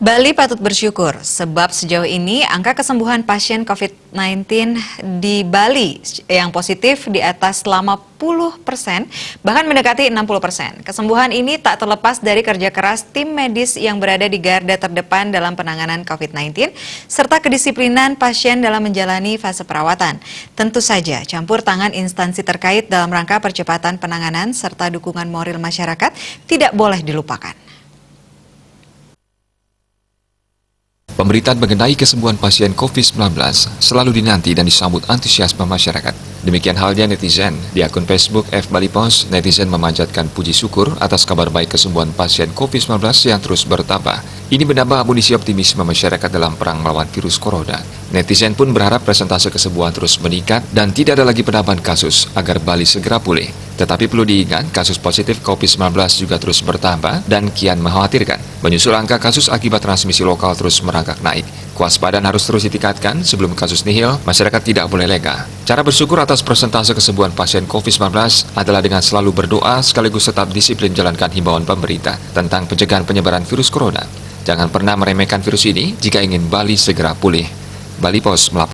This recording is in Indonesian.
Bali patut bersyukur sebab sejauh ini angka kesembuhan pasien COVID-19 di Bali yang positif di atas 80%, bahkan mendekati 60%. Kesembuhan ini tak terlepas dari kerja keras tim medis yang berada di garda terdepan dalam penanganan COVID-19, serta kedisiplinan pasien dalam menjalani fase perawatan. Tentu saja campur tangan instansi terkait dalam rangka percepatan penanganan serta dukungan moral masyarakat tidak boleh dilupakan. Pemberitaan mengenai kesembuhan pasien COVID-19 selalu dinanti dan disambut antusiasme masyarakat. Demikian halnya netizen. Di akun Facebook Bali Post, netizen memanjatkan puji syukur atas kabar baik kesembuhan pasien COVID-19 yang terus bertambah. Ini menambah amunisi optimisme masyarakat dalam perang melawan virus corona. Netizen pun berharap persentase kesembuhan terus meningkat dan tidak ada lagi penambahan kasus agar Bali segera pulih. Tetapi perlu diingat, kasus positif COVID-19 juga terus bertambah dan kian mengkhawatirkan. Menyusul angka kasus akibat transmisi lokal terus merangkak naik, kewaspadaan harus terus ditingkatkan sebelum kasus nihil, masyarakat tidak boleh lengah. Cara bersyukur atas persentase kesembuhan pasien COVID-19 adalah dengan selalu berdoa sekaligus tetap disiplin jalankan himbauan pemerintah tentang pencegahan penyebaran virus corona. Jangan pernah meremehkan virus ini jika ingin Bali segera pulih. Bali Post melaporkan.